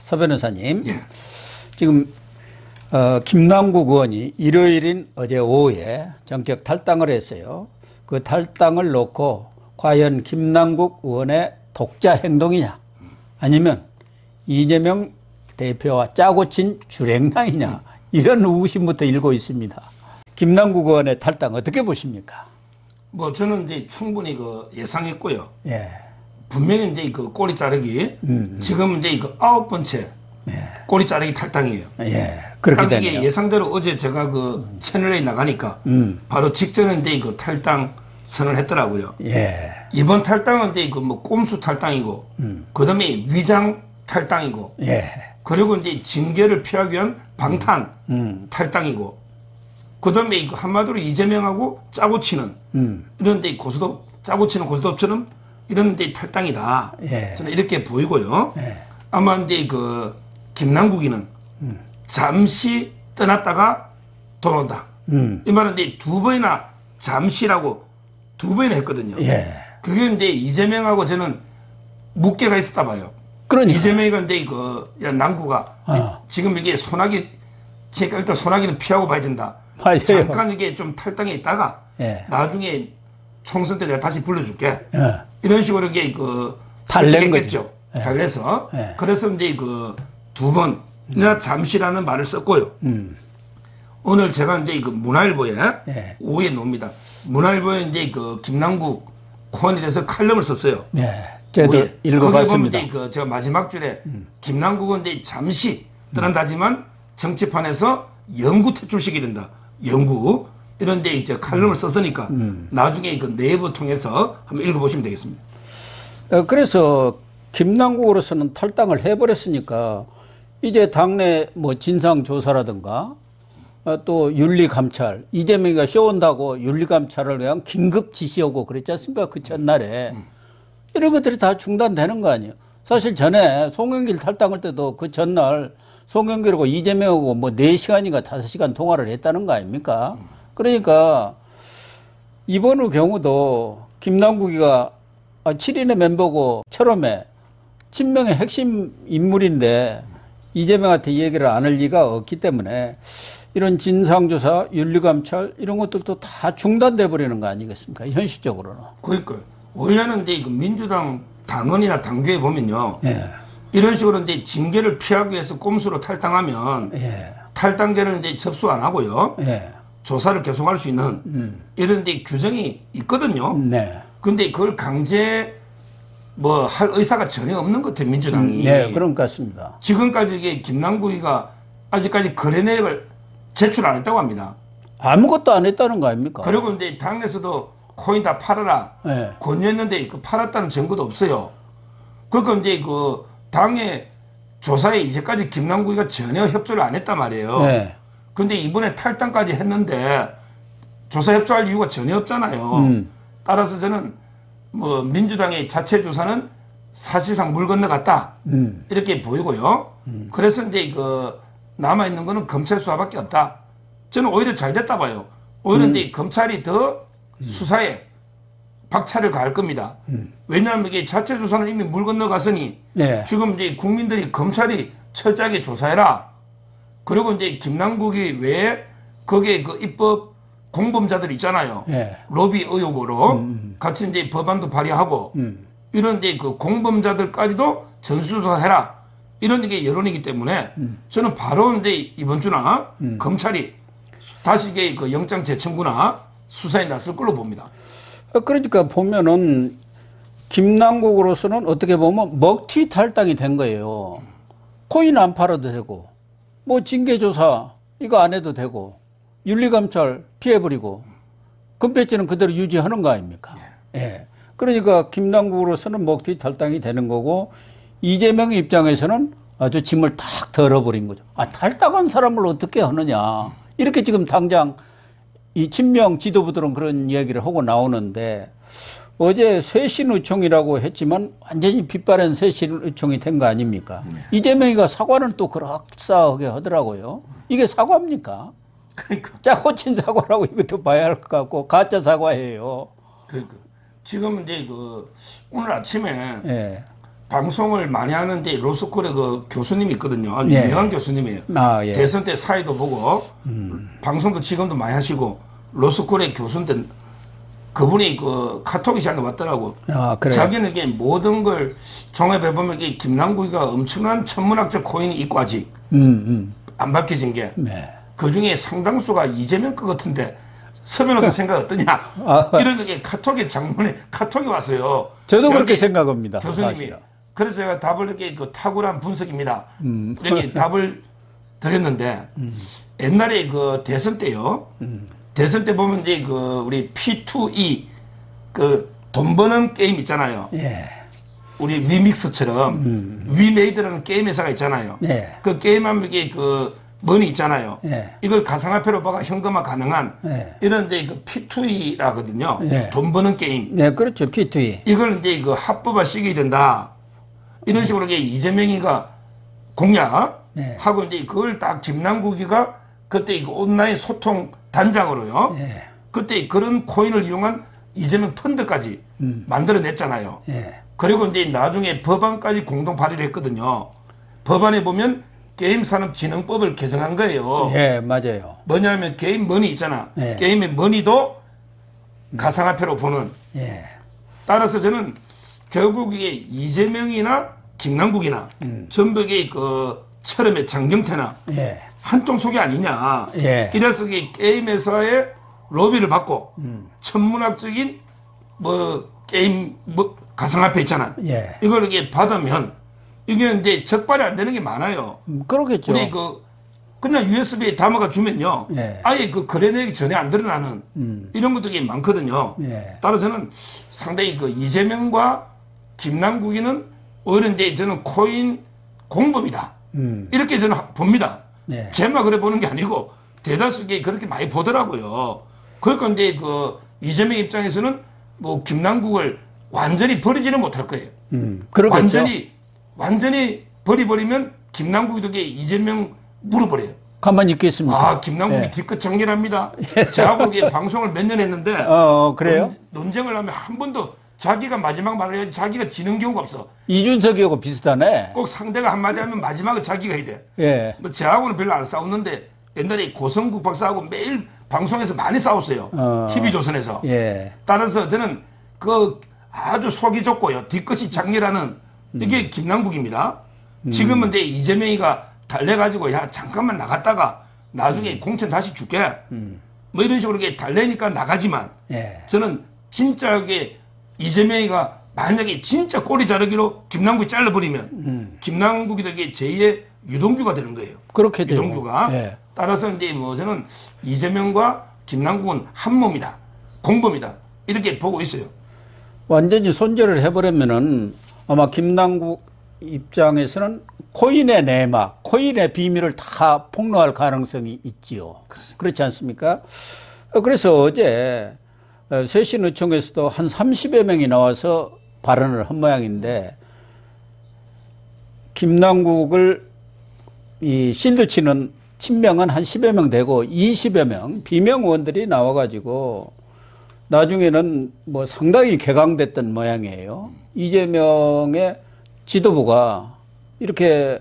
서 변호사님, 예. 지금 김남국 의원이 일요일인 어제 오후에 전격 탈당을 했어요. 그 탈당을 놓고 과연 김남국 의원의 독자 행동이냐, 아니면 이재명 대표와 짜고 친 줄행랑이냐, 이런 의구심부터 일고 있습니다. 김남국 의원의 탈당 어떻게 보십니까? 뭐 저는 이제 충분히 예상했고요. 예. 분명히 이제 꼬리 자르기, 지금 이제 9번째 꼬리 자르기 탈당이에요. 예. 그렇게 딱 이게 되네요. 예상대로 어제 제가 채널에 나가니까 바로 직전에 이제 탈당 선언했더라고요. 예. 이번 탈당은 이제 꼼수 탈당이고, 그 다음에 위장 탈당이고, 예. 그리고 이제 징계를 피하기 위한 방탄 탈당이고, 그 다음에 한마디로 이재명하고 짜고 치는 이런 데 고스톱, 짜고 치는 고스톱처럼 이런 데 탈당이다. 예. 저는 이렇게 보이고요. 예. 아마 이제 김남국이는 잠시 떠났다가 돌아온다. 이 말은 이제 두 번이나 잠시라고 두 번이나 했거든요. 예. 그게 이제 이재명하고 저는 묵계가 있었다 봐요. 그러니까. 이재명이가 이제 야, 남구가 지금 이게 소나기, 제가 일단 소나기는 피하고 봐야 된다. 맞아요. 잠깐 이게 좀 탈당해 있다가 예. 나중에 총선 때 내가 다시 불러줄게. 예. 이런 식으로 이게 달랜 설득했겠죠. 거죠. 달래서. 예. 그래서 이제 두 번이나 잠시라는 말을 썼고요. 오늘 제가 이제 문화일보에 예. 오후에 놓습니다. 문화일보에 이제 김남국 코언에 대해서 칼럼을 썼어요. 네, 저도 읽어봤습니다. 거기 보면 이제 제가 마지막 줄에 김남국은 이제 잠시 떠난다지만 정치판에서 영구 퇴출시켜야 된다. 영구. 이런데 이제 칼럼을 썼으니까 나중에 내부 통해서 한번 읽어보시면 되겠습니다. 그래서 김남국으로서는 탈당을 해버렸으니까 이제 당내 뭐 진상조사라든가 또 윤리감찰, 이재명이가 쇼온다고 윤리감찰을 위한 긴급 지시오고 그랬지 않습니까? 그 전날에. 이런 것들이 다 중단되는 거 아니에요. 사실 전에 송영길 탈당할 때도 그 전날 송영길하고 이재명하고 뭐 4시간인가 5시간 통화를 했다는 거 아닙니까? 그러니까 이번 경우도 김남국이가 7인의 멤버고 철험에 친명의 핵심 인물인데 이재명한테 얘기를 안 할 리가 없기 때문에 이런 진상조사, 윤리감찰 이런 것들도 다 중단돼 버리는 거 아니겠습니까? 현실적으로는. 그러니까 원래는 이제 민주당 당원이나 당규에 보면요. 예. 이런 식으로 이제 징계를 피하기 위해서 꼼수로 탈당하면 예. 탈당계를 이제 접수 안 하고요. 예. 조사를 계속할 수 있는 이런 데 규정이 있거든요. 네. 근데 그걸 강제 할 의사가 전혀 없는 것 같아요, 민주당이. 네, 그런 것 같습니다. 지금까지 이게 김남국이가 아직까지 거래 내역을 제출 안 했다고 합니다. 아무것도 안 했다는 거 아닙니까? 그리고 이제 당에서도 코인 다 팔아라. 네. 권유했는데 팔았다는 증거도 없어요. 그러니까 이제 당의 조사에 이제까지 김남국이가 전혀 협조를 안 했단 말이에요. 네. 근데 이번에 탈당까지 했는데 조사 협조할 이유가 전혀 없잖아요. 따라서 저는 민주당의 자체 조사는 사실상 물 건너갔다. 이렇게 보이고요. 그래서 이제 남아있는 거는 검찰 수사밖에 없다. 저는 오히려 잘 됐다 봐요. 오히려 이제 검찰이 더 수사에 박차를 가할 겁니다. 왜냐하면 이게 자체 조사는 이미 물 건너갔으니 네. 지금 이제 국민들이 검찰이 철저하게 조사해라. 그리고 이제 김남국이 왜 거기에 입법 공범자들 있잖아요. 네. 로비 의혹으로 같이 이제 법안도 발의하고 이런 이제 공범자들까지도 전수조사해라. 이런 게 여론이기 때문에 저는 바로 이제 이번 주나 검찰이 다시 이게 영장 재청구나 수사에 나설 걸로 봅니다. 그러니까 보면은 김남국으로서는 어떻게 보면 먹튀 탈당이 된 거예요. 코인 안 팔아도 되고 뭐 징계조사 이거 안 해도 되고 윤리감찰 피해버리고 금패치는 그대로 유지하는 거 아닙니까? 예. 그러니까 김남국으로서는 먹튀 탈당이 되는 거고 이재명 입장에서는 아주 짐을 탁 덜어버린 거죠. 탈당한 사람을 어떻게 하느냐. 이렇게 지금 당장 이 친명 지도부들은 그런 이야기를 하고 나오는데 어제 쇄신의총이라고 했지만 완전히 빗바른 쇄신의총이 된 거 아닙니까? 이재명이가 사과는 또 그럴싸하게 하더라고요. 이게 사과입니까? 그러니까. 짜고 친 사과라고 이것도 봐야 할 것 같고 가짜 사과예요. 그러니까. 지금 이제 오늘 아침에 예. 방송을 많이 하는데 로스쿨에 그 교수님이 있거든요. 아주 예. 유명한 교수님이에요. 아, 예. 대선 때 사회도 보고 방송도 지금도 많이 하시고 로스쿨의 교수인데 그분이 그 카톡이 저한테 왔더라고. 아, 그래요? 자기는 이게 모든 걸 종합해 보면 이게 김남국이가 엄청난 천문학적 코인이 있고 아직 안 밝혀진 게. 네. 그 중에 상당수가 이재명 것 같은데 서변호사 생각 어떠냐? 이런 게 카톡에 장문에 카톡이 왔어요. 저도 그렇게 생각합니다. 교수님이. 사실은. 그래서 제가 답을 이렇게 그 탁월한 분석입니다. 이렇게 답을 드렸는데 옛날에 그 대선 때요. 대선 때 보면 이제 그 우리 P2E 그 돈 버는 게임 있잖아요. 예. 우리 위믹스처럼 위메이드라는 게임 회사가 있잖아요. 예. 그 게임하면 이게 그 머니 있잖아요. 예. 이걸 가상화폐로 바가 현금화 가능한 예. 이런 이제 그 P2E라거든요. 예. 돈 버는 게임. 네, 그렇죠. P2E. 이걸 이제 그 합법화 시켜야 된다. 이런 식으로 이게 이재명이가 공약하고 이제 그걸 딱 김남국이가 그때 이거 온라인 소통 단장으로요. 예. 그때 그런 코인을 이용한 이재명 펀드까지 만들어냈잖아요. 예. 그리고 이제 나중에 법안까지 공동 발의를 했거든요. 법안에 보면 게임산업진흥법을 개정한 거예요. 예, 맞아요. 뭐냐면 게임 머니 있잖아. 예. 게임의 머니도 가상화폐로 보는. 예. 따라서 저는 결국 이게 이재명이나 김남국이나 전부 이게 그 처럼의 장경태나 예. 한통 속이 아니냐. 예. 이래서 이 게임 회사의 로비를 받고 천문학적인 뭐 게임 뭐 가상화폐 있잖아. 예. 이걸 이게 받으면 이게 이제 적발이 안 되는 게 많아요. 그러겠죠. 우리 그 그냥 USB에 담아가 주면요. 예. 아예 그 거래 내역이 전혀 안 드러나는 이런 것들이 많거든요. 예. 따라서는 상당히 그 이재명과 김남국이는 오히려 이제 저는 코인 공범이다. 이렇게 저는 봅니다. 예. 제만 그래 보는 게 아니고 대다수게 그렇게 많이 보더라고요. 그러니까 이제 그 이재명 입장에서는 뭐 김남국을 완전히 버리지는 못할 거예요. 그러겠죠. 완전히 버리버리면 김남국이도 이게 이재명 물어버려요. 가만히 있겠습니다. 아, 김남국이 예. 뒤끝 정렬합니다. 저하고 이게 방송을 몇 년 했는데 그래요? 논쟁을 하면 한 번도 자기가 마지막 말을 해야지 자기가 지는 경우가 없어. 이준석이하고 비슷하네. 꼭 상대가 한마디 하면 마지막에 자기가 해야 돼. 예. 뭐 저하고는 별로 안 싸웠는데 옛날에 고성국 박사하고 매일 방송에서 많이 싸웠어요. TV조선에서. 예. 따라서 저는 그 아주 속이 좁고요. 뒤끝이 장렬하는 이게 김남국입니다. 지금은 이제 이재명이가 달래가지고 야 잠깐만 나갔다가 나중에 공천 다시 줄게. 뭐 이런 식으로 이게 달래니까 나가지만 예. 저는 진짜 이게 이재명이가 만약에 진짜 꼬리 자르기로 김남국이 잘라버리면 김남국이 되게 제2의 유동규가 되는 거예요. 그렇게 되죠. 유동규가. 예. 따라서 이제 뭐 저는 이재명과 김남국은 한 몸이다. 공범이다. 이렇게 보고 있어요. 완전히 손절을 해버리면은 아마 김남국 입장에서는 코인의 내막, 코인의 비밀을 다 폭로할 가능성이 있지요. 그렇지 않습니까? 그래서 어제 쇄신의총에서도 한 30여 명이 나와서 발언을 한 모양인데 김남국을 이 실드 치는 친명은 한 10여 명 되고 20여 명 비명 의원들이 나와가지고 나중에는 뭐 상당히 개강됐던 모양이에요. 이재명의 지도부가 이렇게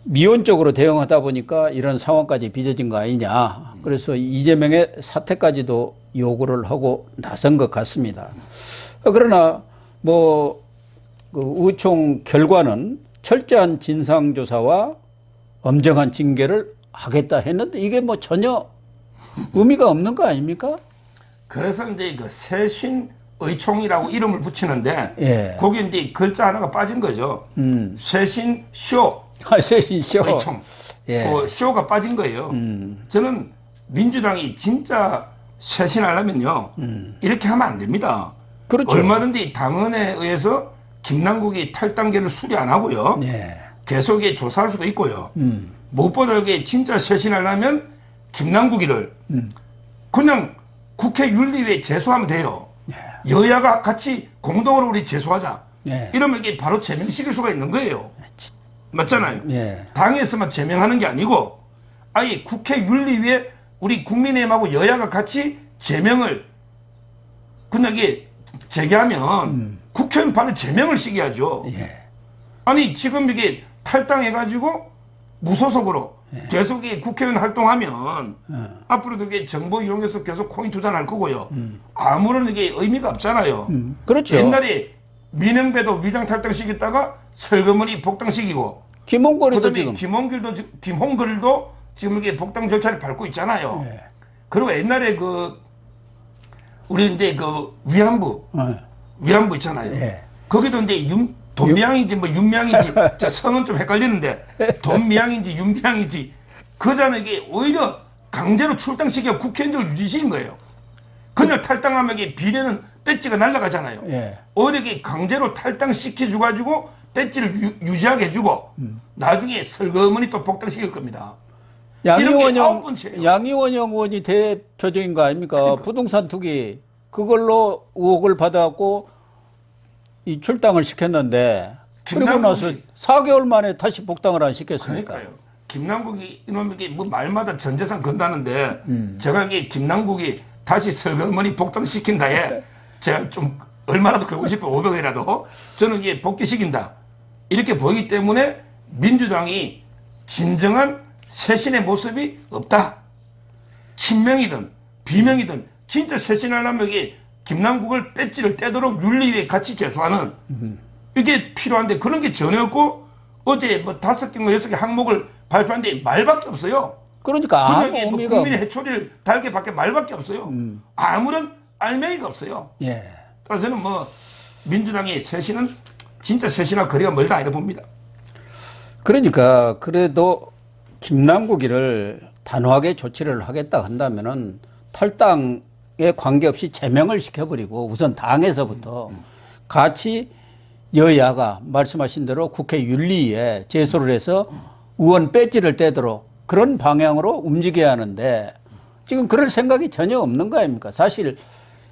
미온적으로 대응하다 보니까 이런 상황까지 빚어진 거 아니냐. 그래서 이재명의 사퇴까지도 요구를 하고 나선 것 같습니다. 그러나 뭐 그 의총 결과는 철저한 진상조사와 엄정한 징계를 하겠다 했는데 이게 뭐 전혀 의미가 없는 거 아닙니까? 그래서 이제 그 쇄신의총이라고 이름을 붙이는데 예. 거기 이제 글자 하나가 빠진 거죠. 쇄신쇼 쇄신쇼. 의총. 예. 그 쇼가 빠진 거예요. 저는 민주당이 진짜 쇄신하려면요. 이렇게 하면 안 됩니다. 그렇죠. 얼마든지 당헌에 의해서 김남국이 탈당계를 수리 안 하고요. 예. 계속 조사할 수도 있고요. 무엇보다 이게 진짜 쇄신하려면 김남국이를 그냥 국회 윤리위에 제소하면 돼요. 예. 여야가 같이 공동으로 우리 제소하자. 예. 이러면 이게 바로 제명시킬 수가 있는 거예요. 맞잖아요. 예. 당에서만 제명하는 게 아니고 아예 국회 윤리위에 우리 국민의힘하고 여야가 같이 제명을 그냥 이게 재개하면 국회의원 발을 제명을 시켜야죠. 예. 아니 지금 이게 탈당해가지고 무소속으로 계속 이 국회의원 활동하면 앞으로도 이게 정보 이용해서 계속 코인 투자할 거고요. 아무런 이게 의미가 없잖아요. 그렇죠. 옛날에 민영배도 위장 탈당시켰다가 설거머니 복당시키고 김홍걸이도 그다음에 지금 김홍걸도 지금 이게 복당 절차를 밟고 있잖아요. 예. 그리고 옛날에 우리 이제 위안부 있잖아요. 예. 거기도 이제 돈미양인지 뭐 윤미양인지 저 성은 좀 헷갈리는데 돈미양인지 윤미양인지 그자는 이게 오히려 강제로 출당시켜 국회의원직을 유지시킨 거예요. 그냥 탈당하면 이게 비례는 배지가 날아가잖아요. 예. 오히려 이게 강제로 탈당시켜줘 가지고 배지를 유지하게 해주고 나중에 설거머니 또 복당시킬 겁니다. 양이원영 의원이 대표적인 거 아닙니까? 그러니까. 부동산 투기 그걸로 의혹을 받아갖고 이 출당을 시켰는데 그리고 나서 4개월 만에 다시 복당을 안 시켰습니까? 그러니까요. 김남국이 이놈에게 뭐 말마다 전 재산 건다는데 제가 이게 김남국이 다시 설거머니 복당시킨다에 제가 좀 얼마라도 걸고 싶어 500원이라도 저는 이게 복귀시킨다 이렇게 보이기 때문에 민주당이 진정한 쇄신의 모습이 없다. 친명이든 비명이든 진짜 쇄신하려면 이게 김남국을 배지를 떼도록 윤리위에 같이 제소하는 이게 필요한데 그런 게 전혀 없고 어제 뭐 5개인가 6개 항목을 발표한데 말밖에 없어요. 그러니까 아무 뭐 의미가 국민의 해초리를 달게 밖에 말밖에 없어요. 아무런 알맹이가 없어요. 예. 그래서 저는 뭐 민주당의 쇄신은 진짜 쇄신과 거리가 멀다 이렇게 봅니다. 그러니까 그래도 김남국이를 단호하게 조치를 하겠다 한다면은 탈당에 관계없이 제명을 시켜버리고 우선 당에서부터 같이 여야가 말씀하신 대로 국회 윤리위에 제소를 해서 의원 배지를 떼도록 그런 방향으로 움직여야 하는데 지금 그럴 생각이 전혀 없는 거 아닙니까? 사실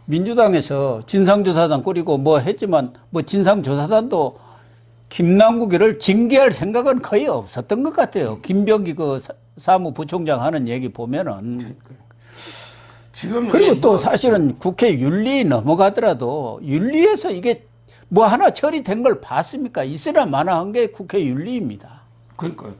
민주당에서 진상조사단 꾸리고 뭐 했지만 뭐 진상조사단도 김남국이를 징계할 생각은 거의 없었던 것 같아요. 김병기 그 사무부총장 하는 얘기 보면은. 지금 그리고 또 사실은 국회 윤리 넘어가더라도 윤리에서 이게 뭐 하나 처리된 걸 봤습니까? 있으나 마나 한 게 국회 윤리입니다. 그러니까요.